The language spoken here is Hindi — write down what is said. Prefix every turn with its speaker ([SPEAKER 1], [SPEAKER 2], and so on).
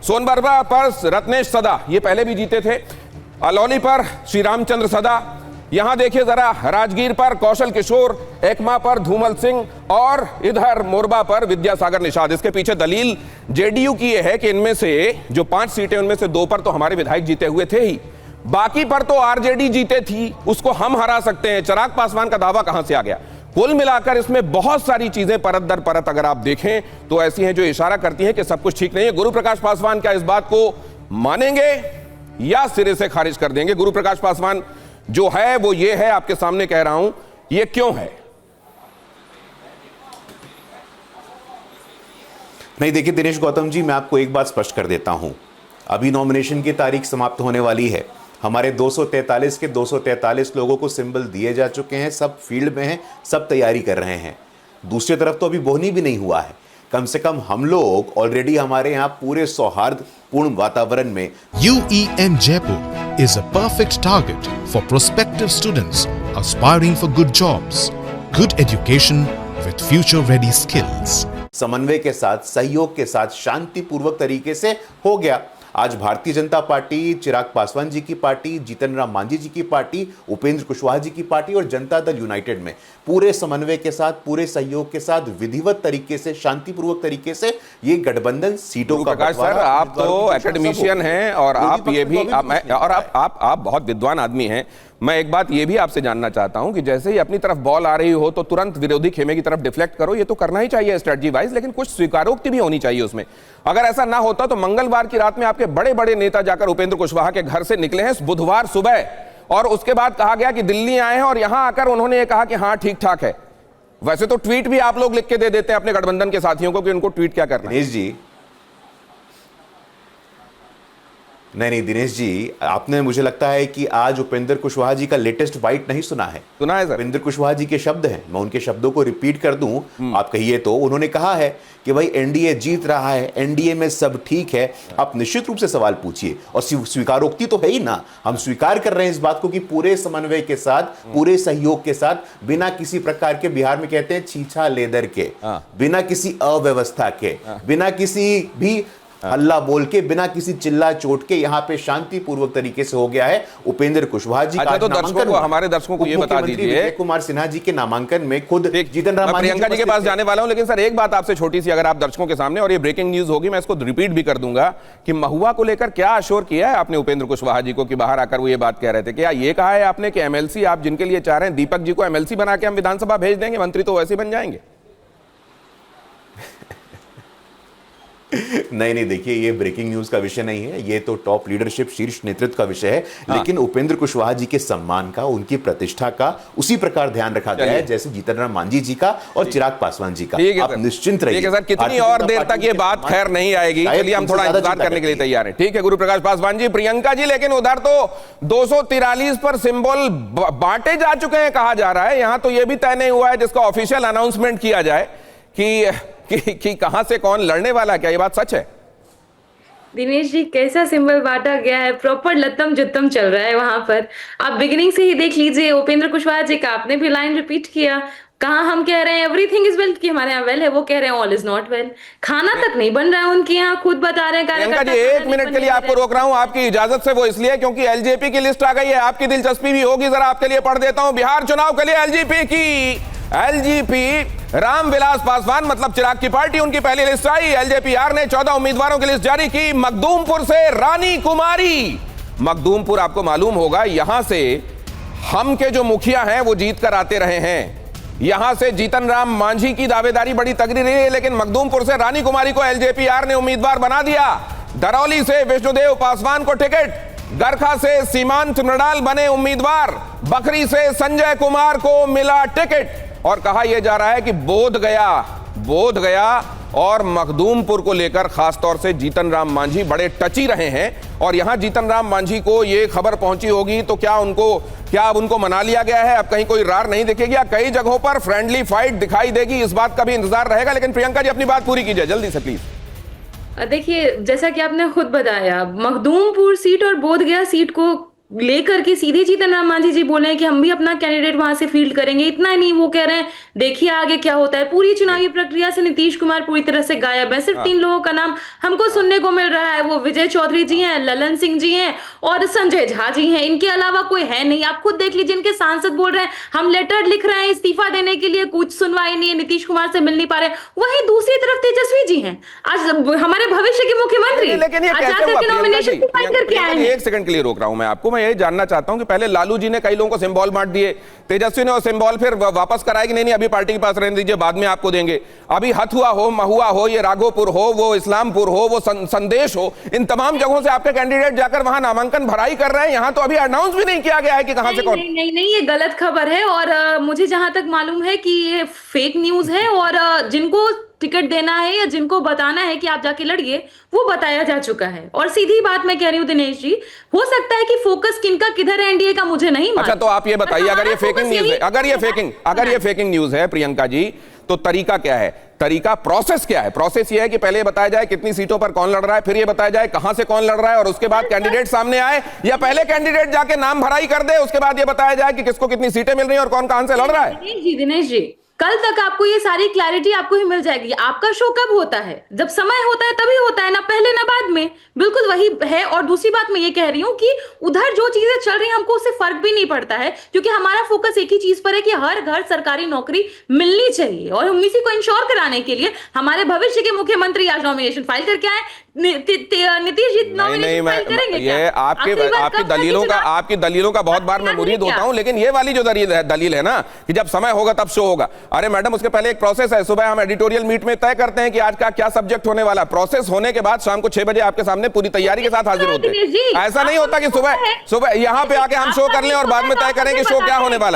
[SPEAKER 1] सोनबरवा पर रत्नेश सदा, ये पहले भी जीते थे। अलौली पर श्री रामचंद्र सदा, यहां देखिए जरा राजगीर पर कौशल किशोर, एकमा पर धूमल सिंह और इधर मोरबा पर विद्यासागर निषाद। इसके पीछे दलील जेडीयू की यह है कि इनमें से जो 5 सीटें उनमें से 2 पर तो हमारे विधायक जीते हुए थे ही, बाकी पर तो आरजेडी जीते थी, उसको हम हरा सकते हैं। चिराग पासवान का दावा कहां से आ गया? कुल मिलाकर इसमें बहुत सारी चीजें परत दर परत अगर आप देखें तो ऐसी हैं जो इशारा करती हैं कि सब कुछ ठीक नहीं है। गुरु प्रकाश पासवान क्या इस बात को मानेंगे या सिरे से खारिज कर देंगे? गुरु प्रकाश पासवान जो है वो ये है, आपके सामने कह रहा हूं, ये क्यों है?
[SPEAKER 2] नहीं, देखिए दिनेश गौतम जी, मैं आपको एक बात स्पष्ट कर देता हूं। अभी नॉमिनेशन की तारीख समाप्त होने वाली है। हमारे 243 के 243 लोगों को सिंबल दिए जा चुके हैं, सब फील्ड में हैं, सब तैयारी कर रहे हैं। दूसरी तरफ तो अभी बोहनी भी नहीं हुआ है। कम से कम हम लोग ऑलरेडी हमारे यहाँ पूरे सौहार्दपूर्ण वातावरण में
[SPEAKER 3] UEM Jaipur is a perfect target for prospective students aspiring for good jobs, good education with future-ready skills.
[SPEAKER 2] समन्वय के साथ, सहयोग के साथ, शांतिपूर्वक तरीके से हो गया। आज भारतीय जनता पार्टी, चिराग पासवान जी की पार्टी, जीतन राम मांझी जी की पार्टी, उपेंद्र कुशवाहा जी की पार्टी और जनता दल यूनाइटेड में पूरे समन्वय के साथ, पूरे सहयोग के साथ, विधिवत तरीके से, शांतिपूर्वक तरीके से ये गठबंधन सीटों का
[SPEAKER 1] प्रकाश सर, आप तो एकेडमिशियन हैं और आप ये भी आप बहुत विद्वान आदमी हैं। मैं एक बात ये भी आपसे जानना चाहता हूं कि जैसे ही अपनी तरफ बॉल आ रही हो तो तुरंत विरोधी खेमे की तरफ डिफ्लेक्ट करो, ये तो करना ही चाहिए स्ट्रेटजी वाइज, लेकिन कुछ स्वीकारोक्ति भी होनी चाहिए उसमें। अगर ऐसा ना होता तो मंगलवार की रात में आपके बड़े बड़े नेता जाकर उपेंद्र कुशवाहा के घर से निकले हैं बुधवार सुबह, और उसके बाद कहा गया कि दिल्ली आए हैं और यहां आकर उन्होंने ये कहा कि हाँ ठीक ठाक है। वैसे तो ट्वीट भी आप लोग लिख के दे देते हैं अपने गठबंधन के साथियों को कि उनको ट्वीट क्या करना है।
[SPEAKER 2] दिनेश जी, नहीं दिनेश जी, आपने मुझे लगता है कि आज उपेंद्र कुशवाहा जी का लेटेस्ट बाइट नहीं सुना है।
[SPEAKER 1] सुना है सर।
[SPEAKER 2] उपेंद्र कुशवाहा जी के शब्द हैं, मैं उनके शब्दों को रिपीट कर दूं, आप कहिए तो। उन्होंने कहा है कि भाई एनडीए जीत रहा है, एनडीए में सब ठीक है। आप निश्चित रूप से सवाल पूछिए, और स्वीकारोक्ति तो है ही ना। हम स्वीकार कर रहे हैं इस बात को कि पूरे समन्वय के साथ, पूरे सहयोग के साथ, बिना किसी प्रकार के, बिहार में कहते हैं छीछा लेदर के, बिना किसी अव्यवस्था के, बिना किसी भी हल्ला बोल के, बिना किसी चिल्ला चोट के, यहाँ पे शांतिपूर्वक तरीके से हो गया है। उपेंद्र कुशवाहा जी
[SPEAKER 1] अच्छा, तो दर्शकों को, हमारे दर्शकों को ये बता दीजिए,
[SPEAKER 2] विजय कुमार सिन्हा जी के नामांकन में खुद जीतन राम मांझी
[SPEAKER 1] प्रियंका जी के पास जाने वाला हूं, लेकिन सर एक बात आपसे छोटी सी, अगर आप दर्शकों के सामने, और ये ब्रेकिंग न्यूज होगी, मैं इसको रिपीट भी कर दूंगा, कि महुआ को लेकर क्या अश्योर किया है आपने उपेंद्र कुशवाहा जी को कि बाहर आकर वो ये बात कह रहे थे? क्या ये कहा है आपने कि एमएलसी आप जिनके लिए चाह रहे हैं, दीपक जी को एमएलसी बना के हम विधानसभा भेज देंगे, मंत्री तो वैसे बन जाएंगे?
[SPEAKER 2] नहीं, देखिए ये ब्रेकिंग न्यूज का विषय नहीं है, ये तो टॉप लीडरशिप, शीर्ष नेतृत्व का विषय है। लेकिन उपेंद्र कुशवाहा जी के सम्मान का, उनकी प्रतिष्ठा का उसी प्रकार ध्यान रखा गया है जैसे जीतन राम मांझी जी का और चिराग पासवान जी का। आप निश्चिंत रहिए
[SPEAKER 1] सर, कितनी और देर तक ये बात खैर नहीं आएगी, चलिए हम थोड़ा इंतजार करने के लिए तैयार हैं। ठीक है गुरु प्रकाश पासवान जी। प्रियंका जी, लेकिन उधर तो 243 पर सिंबल बांटे जा चुके हैं कहा जा रहा है, यहां तो ये भी तय नहीं हुआ है जिसका ऑफिशियल अनाउंसमेंट किया जाए कि कहां से कौन लड़ने वाला। क्या ये बात सच है?
[SPEAKER 4] दिनेश जी, कैसा सिंबल बांटा गया है, प्रॉपर लत्तम जुत्तम चल रहा है वहां पर। आप बिगिनिंग से ही देख लीजिए, उपेंद्र कुशवाहा जी का आपने भी लाइन रिपीट किया। कहाँ हम कह रहे हैं एवरीथिंग इज वेल, कि हमारे यहाँ वेल है, वो कह रहे हैं ऑल इज नॉट वेल। खाना तक नहीं बन रहा है उनके यहाँ, खुद बता रहे हैं
[SPEAKER 1] कार्यकर्ता। एक मिनट के लिए आपको रोक रहा हूं आपकी इजाजत से, वो इसलिए क्योंकि एलजेपी की लिस्ट आ गई है, आपकी दिलचस्पी भी होगी, जरा आपके लिए पढ़ देता हूं। बिहार चुनाव के लिए एलजीपी रामविलास पासवान, मतलब चिराग की पार्टी, उनकी पहली लिस्ट आई। एलजेपीआर ने 14 उम्मीदवारों की लिस्ट जारी की। मखदूमपुर से रानी कुमारी, मखदूमपुर आपको मालूम होगा, यहां से हम के जो मुखिया हैं वो जीत कर आते रहे हैं। यहां से जीतन राम मांझी की दावेदारी बड़ी तगड़ी रही है, लेकिन मखदूमपुर से रानी कुमारी को एलजेपीआर ने उम्मीदवार बना दिया। दरौली से विष्णुदेव पासवान को टिकट, गरखा से सीमांत मृणाल बने उम्मीदवार, बखरी से संजय कुमार को मिला टिकट। और कहा यह जा रहा है कि बोध गया और मखदूमपुर को लेकर खासतौर से जीतन राम मांझी बड़े टची रहे हैं। और यहां जीतन राम मांझी को यह खबर पहुंची होगी तो क्या अब उनको मना लिया गया है, अब कहीं कोई रार नहीं दिखेगी, कई जगहों पर फ्रेंडली फाइट दिखाई देगी, इस बात का भी इंतजार रहेगा। लेकिन प्रियंका जी अपनी बात पूरी कीजिए जल्दी से प्लीज।
[SPEAKER 4] देखिए, जैसा कि आपने खुद बताया, मखदूमपुर सीट और बोधगया सीट को लेकर के सीधे जीतन राम मांझी जी बोले हैं कि हम भी अपना कैंडिडेट वहां से फील्ड करेंगे। इतना नहीं, वो कह रहे हैं देखिए आगे क्या होता है। पूरी चुनावी प्रक्रिया से नीतीश कुमार पूरी तरह से गायब है। सिर्फ 3 लोगों का नाम हमको सुनने को मिल रहा है, वो विजय चौधरी जी हैं, ललन सिंह जी हैं और संजय झा जी हैं। इनके अलावा कोई है नहीं। आप खुद देख लीजिए, इनके सांसद बोल रहे हैं हम लेटर लिख रहे हैं इस्तीफा देने के लिए, कुछ सुनवाई नहीं है, नीतीश कुमार से मिल नहीं पा रहे। वहीं दूसरी तरफ तेजस्वी जी हैं, आज हमारे भविष्य के मुख्यमंत्री,
[SPEAKER 1] लेकिन ये
[SPEAKER 4] आज
[SPEAKER 1] कैसे
[SPEAKER 4] जाकर
[SPEAKER 1] हुआ
[SPEAKER 4] के
[SPEAKER 1] प्रियंका
[SPEAKER 4] नॉमिनेशन
[SPEAKER 1] जी?
[SPEAKER 4] फाइल करके आए हैं।
[SPEAKER 1] एक सेकंड के लिए रोक रहा हूं मैं आपको। मैं ये जानना चाहता हूं कि पहले लालू जी ने कई लोगों को सिंबल बांट दिए, तेजस्वी ने वो सिंबल फिर वापस कराए कि नहीं अभी पार्टी के पास रहने दीजिए, बाद में आपको देंगे। अभी हथुआ हो, महुआ हो, ये राघोपुर हो, वो इस्लामपुर हो, वो संदेश हो, इन तमाम जगहों से आपके कैंडिडेट जाकर वहां नामांकन भराई कर रहे हैं। यहां तो अभी अनाउंस भी नहीं किया गया है कि कहां से कौन।
[SPEAKER 4] नहीं, ये गलत खबर है और मुझे जहां तक मालूम है कि ये फेक न्यूज है और जिनको टिकट देना है या जिनको बताना है कि आप जाके लड़िए, वो बताया जा चुका है। और सीधी बात मैं कह रही हूँ दिनेश जी, हो सकता है कि फोकस किनका किधर है एनडीए का मुझे नहीं मालूम।
[SPEAKER 1] अच्छा, तो आप ये बताइए, अगर ये फेकिंग न्यूज है, अगर ये फेकिंग न्यूज है प्रियंका जी, तो तरीका क्या है? तरीका, प्रोसेस क्या है? प्रोसेस ये है कि पहले बताया जाए कितनी सीटों पर कौन लड़ रहा है, फिर ये बताया जाए कहां से कौन लड़ रहा है, और उसके बाद कैंडिडेट सामने आए, या पहले कैंडिडेट जाके नाम भराई कर दे, उसके बाद ये बताया जाए कि किसको कितनी सीटें मिल रही है और कौन कहां से लड़ रहा है?
[SPEAKER 4] दिनेश जी, कल तक आपको ये सारी क्लैरिटी आपको ही मिल जाएगी। आपका शो कब होता है? जब समय होता है तभी होता है, ना पहले ना बाद में। बिल्कुल वही है। और दूसरी बात मैं ये कह रही हूँ कि उधर जो चीजें चल रही हैं हमको उससे फर्क भी नहीं पड़ता है, क्योंकि हमारा फोकस एक ही चीज पर है कि हर घर सरकारी नौकरी मिलनी चाहिए। और हम इसी को इंश्योर कराने के लिए हमारे भविष्य के मुख्यमंत्री आज नॉमिनेशन फाइल करके आए। नीतीश जी नॉमिनेशन फाइल करेंगे क्या?
[SPEAKER 1] ये आपकी दलीलों का बहुत बार मैं मुरीद होता हूं, लेकिन ये वाली जो दलील है ना कि जब समय होगा तब शो होगा। अरे मैडम, उसके पहले एक प्रोसेस है। सुबह हम एडिटोरियल मीट में तय करते हैं कि आज का क्या सब्जेक्ट होने वाला। प्रोसेस होने के बाद शाम को 6 बजे आपके सामने पूरी तैयारी के साथ हाजिर होते हैं। ऐसा नहीं होता कि सुबह यहां पे आके हम शो कर लें और बाद में तय करें कि शो क्या होने वाला